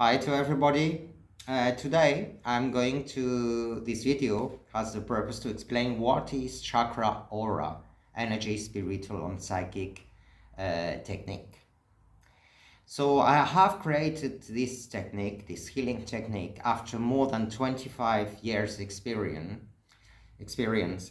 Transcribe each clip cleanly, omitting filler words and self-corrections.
Hi to everybody. Today I'm going to, this video has the purpose to explain what is ChakraAura, energy, spiritual and psychic technique. So I have created this technique, this healing technique, after more than 25 years experience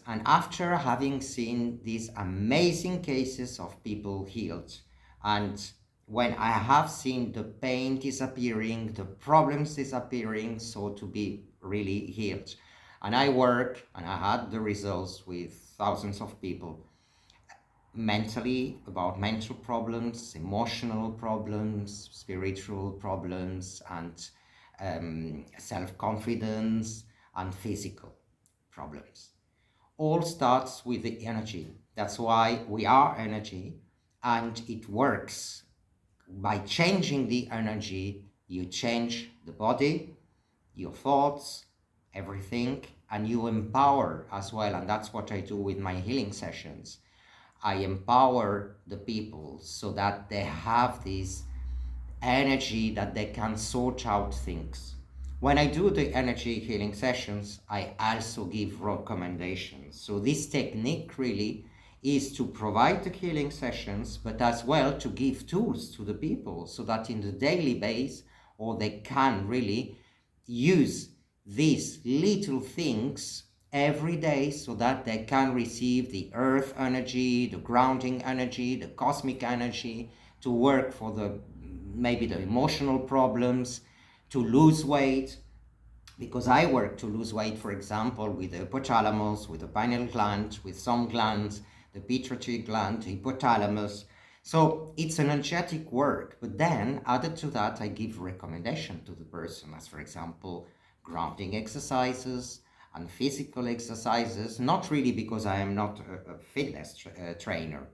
and after having seen these amazing cases of people healed, and when I have seen the pain disappearing, the problems disappearing, so to be really healed. And I work and I had the results with thousands of people mentally, about mental problems, emotional problems, spiritual problems, and self-confidence and physical problems. All starts with the energy. That's why we are energy, and it works. By changing the energy, you change the body, your thoughts, everything, and you empower as well. And that's what I do with my healing sessions. I empower the people so that they have this energy that they can sort out things. When I do the energy healing sessions, I also give recommendations. So this technique really is to provide the healing sessions, but as well to give tools to the people so that in the daily base, or they can really use these little things every day so that they can receive the earth energy, the grounding energy, the cosmic energy to work for the maybe the emotional problems, to lose weight, because I work to lose weight, for example, with the hypothalamus, with the pineal gland, with some glands, the pituitary gland, the hypothalamus. So it's an energetic work, but then added to that, I give recommendation to the person, as for example, grounding exercises and physical exercises, not really because I am not a fitness trainer,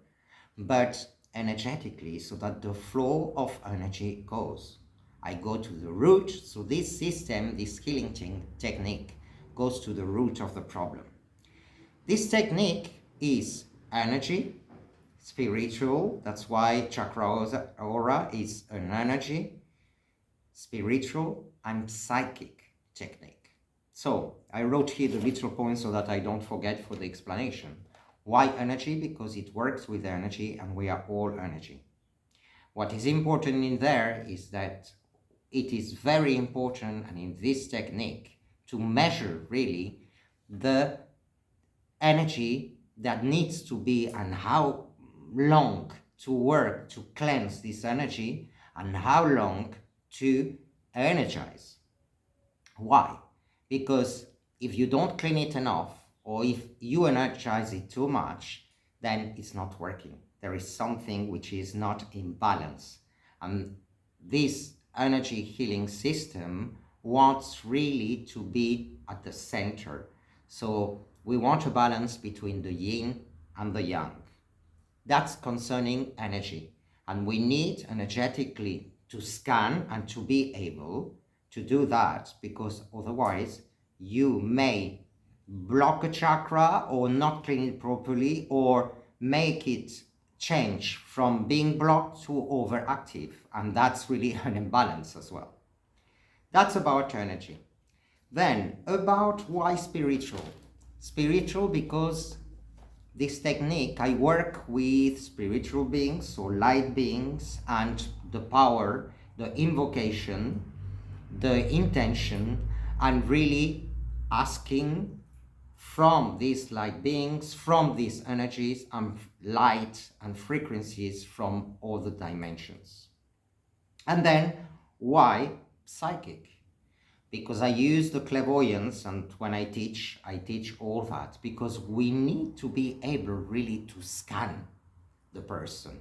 but energetically, so that the flow of energy goes. I go to the root, so this system, this healing technique, goes to the root of the problem. This technique is energy, spiritual, that's why ChakraAura is an energy, spiritual and psychic technique. So I wrote here the literal points so that I don't forget for the explanation. Why energy? Because it works with energy and we are all energy. What is important in there is that it is very important, and in this technique, to measure really the energy that needs to be and how long to work to cleanse this energy and how long to energize. Why? Because if you don't clean it enough, or if you energize it too much, then it's not working. There is something which is not in balance. And this energy healing system wants really to be at the center. So we want a balance between the yin and the yang. That's concerning energy. And we need energetically to scan and to be able to do that, because otherwise you may block a chakra or not clean it properly, or make it change from being blocked to overactive, and that's really an imbalance as well. That's about energy. Then about why spiritual. Spiritual because this technique, I work with spiritual beings or light beings, and the power, the invocation, the intention, and really asking from these light beings, from these energies and light and frequencies from all the dimensions. And then why psychic? Because I use the clairvoyance, and when I teach all that, because we need to be able really to scan the person.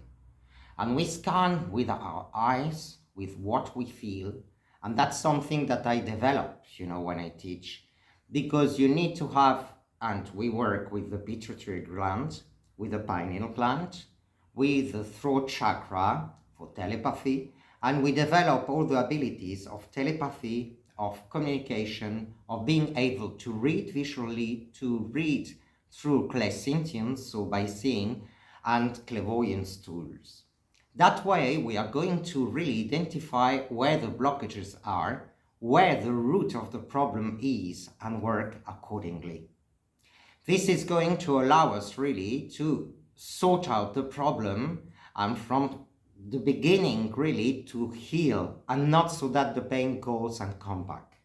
And we scan with our eyes, with what we feel, and that's something that I developed, when I teach, because you need to have, and we work with the pituitary gland, with the pineal gland, with the throat chakra for telepathy, and we develop all the abilities of telepathy, of communication, of being able to read visually, to read through clairsentience, so by seeing, and clairvoyance tools. That way, we are going to really identify where the blockages are, where the root of the problem is, and work accordingly. This is going to allow us really to sort out the problem and from the beginning really to heal, and not so that the pain goes and come back.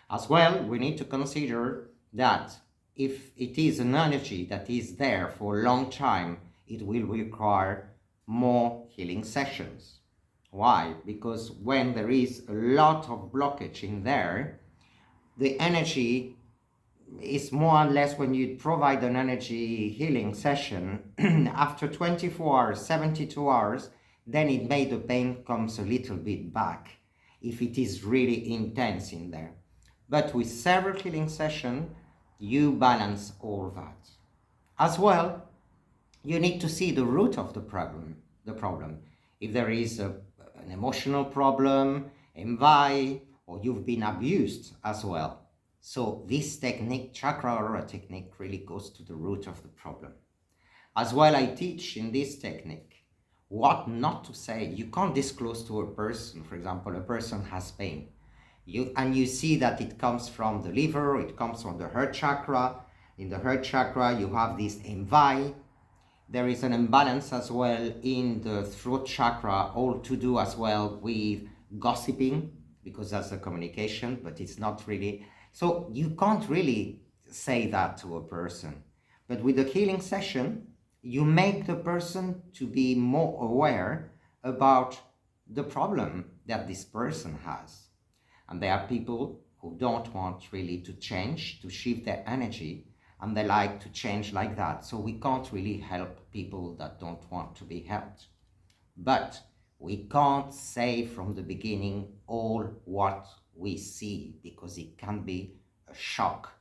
As well, we need to consider that if it is an energy that is there for a long time, it will require more healing sessions. Why? Because when there is a lot of blockage in there, the energy is more or less, when you provide an energy healing session, after 24 hours, 72 hours, then it may the pain comes a little bit back if it is really intense in there. But with several healing sessions, you balance all that. As well, you need to see the root of the problem. If there is an emotional problem, envy, or you've been abused as well. So this technique, ChakraAura technique, really goes to the root of the problem. As well, I teach in this technique what not to say. You can't disclose to a person, for example, a person has pain. You see that it comes from the liver, it comes from the heart chakra. In the heart chakra, you have this envy. There is an imbalance as well in the throat chakra, all to do as well with gossiping, because that's a communication, but it's not really. So you can't really say that to a person. But with the healing session, you make the person to be more aware about the problem that this person has. And there are people who don't want really to change, to shift their energy, and they like to change like that. So we can't really help people that don't want to be helped. But we can't say from the beginning all what we see, because it can be a shock.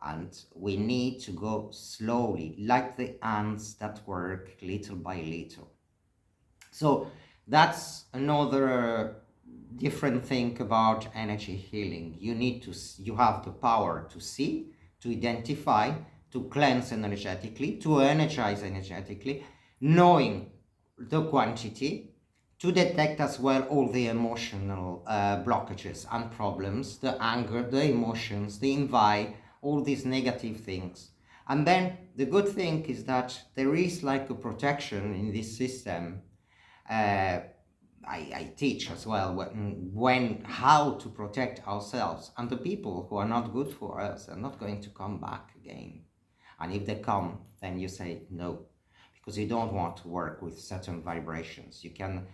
And we need to go slowly, like the ants that work little by little. So that's another different thing about energy healing. You have the power to see, to identify, to cleanse energetically, to energize energetically, knowing the quantity, to detect as well all the emotional blockages and problems, the anger, the emotions, the envy, all these negative things. And then the good thing is that there is like a protection in this system. I teach as well how to protect ourselves, and the people who are not good for us are not going to come back again. And if they come, then you say no, because you don't want to work with certain vibrations. You can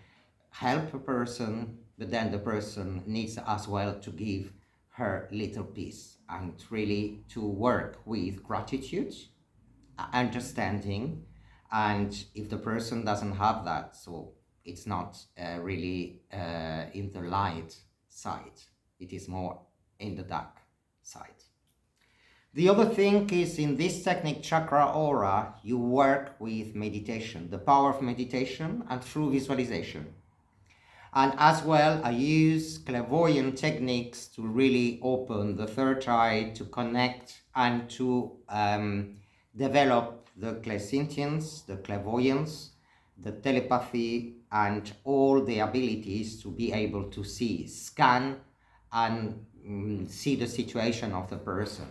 help a person, but then the person needs as well to give her little piece, and really to work with gratitude, understanding. And if the person doesn't have that, so it's not really in the light side, it is more in the dark side. The other thing is, in this technique, ChakraAura, you work with meditation, the power of meditation, and through visualization. And as well, I use clairvoyant techniques to really open the third eye, to connect and to develop the clairsentience, the clairvoyance, the telepathy, and all the abilities to be able to see, scan, and see the situation of the person.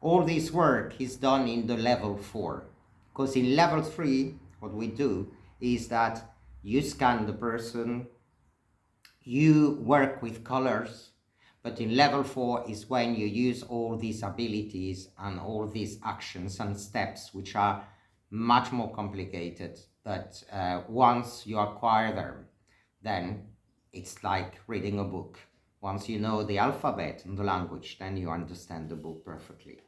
All this work is done in the level 4, because in level 3, what we do is that you scan the person, you work with colors, but in level 4 is when you use all these abilities and all these actions and steps, which are much more complicated. But once you acquire them, then it's like reading a book. Once you know the alphabet and the language, then you understand the book perfectly.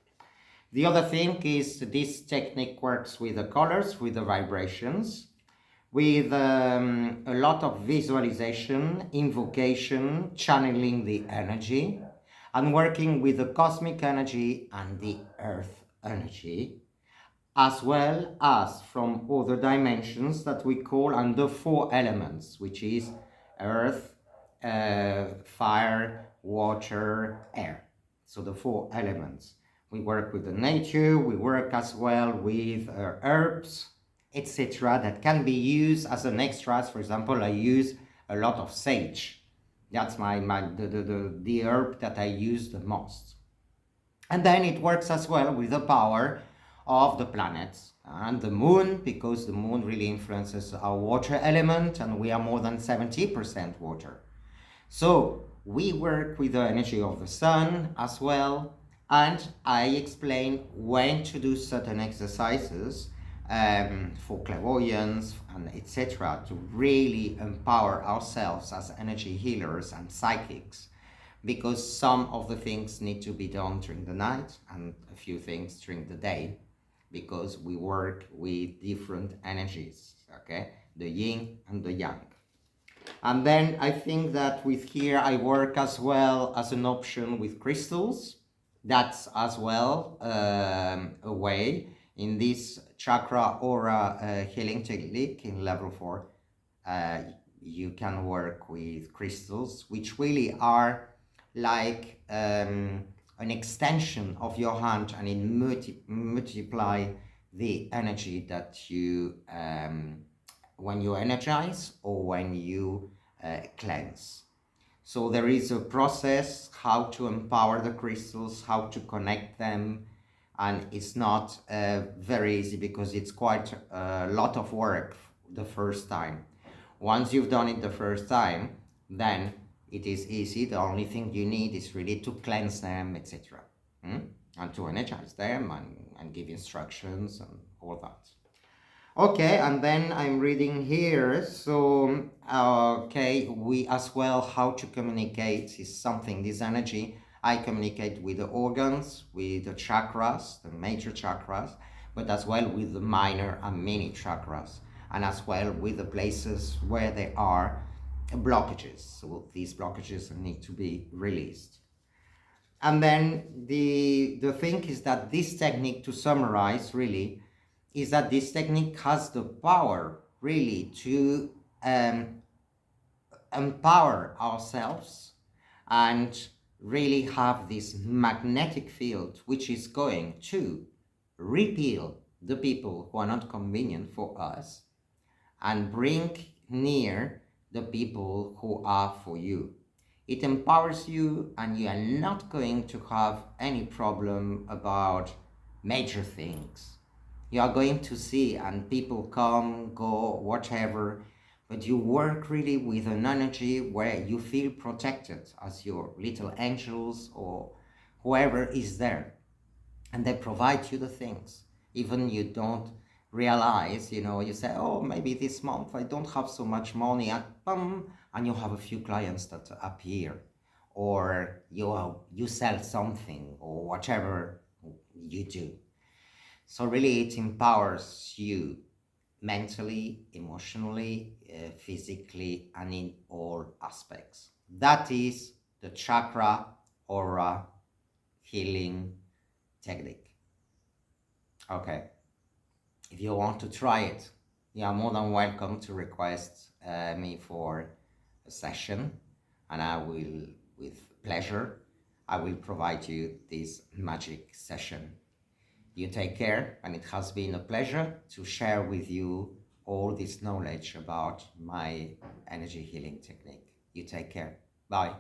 The other thing is, this technique works with the colors, with the vibrations, with a lot of visualization, invocation, channeling the energy, and working with the cosmic energy and the earth energy, as well as from other dimensions that we call, and the 4 elements, which is earth, fire, water, air. So the 4 elements. We work with the nature, we work as well with herbs, etc., that can be used as an extras. For example, I use a lot of sage. That's the herb that I use the most. And then it works as well with the power of the planets and the moon, because the moon really influences our water element, and we are more than 70% water. So we work with the energy of the sun as well, and I explain when to do certain exercises for clairvoyance and etc., to really empower ourselves as energy healers and psychics, because some of the things need to be done during the night and a few things during the day, because we work with different energies, okay, the yin and the yang. And then I think that with here I work as well as an option with crystals. That's as well a way in this ChakraAura Healing technique in level 4. You can work with crystals, which really are like an extension of your hand, and it multiply the energy that you when you energize or when you cleanse. So there is a process how to empower the crystals, how to connect them, and it's not very easy, because it's quite a lot of work the first time. Once you've done it the first time, then it is easy. The only thing you need is really to cleanse them, etc. And to energize them and give instructions and all that. Okay, and then I'm reading here. So, okay, we as well, how to communicate is something, this energy. I communicate with the organs, with the chakras, the major chakras, but as well with the minor and mini chakras, and as well with the places where there are blockages. So these blockages need to be released. And then the thing is that this technique, to summarize really, is that this technique has the power really to empower ourselves and really have this magnetic field, which is going to repel the people who are not convenient for us and bring near the people who are for you. It empowers you, and you are not going to have any problem about major things. You are going to see, and people come, go, whatever, but you work really with an energy where you feel protected as your little angels or whoever is there, and they provide you the things. Even you don't realize, you say, oh, maybe this month I don't have so much money, and you have a few clients that appear, or you sell something, or whatever you do. So really it empowers you mentally, emotionally, physically, and in all aspects. That is the ChakraAura Healing technique. Okay. If you want to try it, you are more than welcome to request me for a session, and I will, with pleasure, I will provide you this magic session. You take care, and it has been a pleasure to share with you all this knowledge about my energy healing technique. You take care. Bye.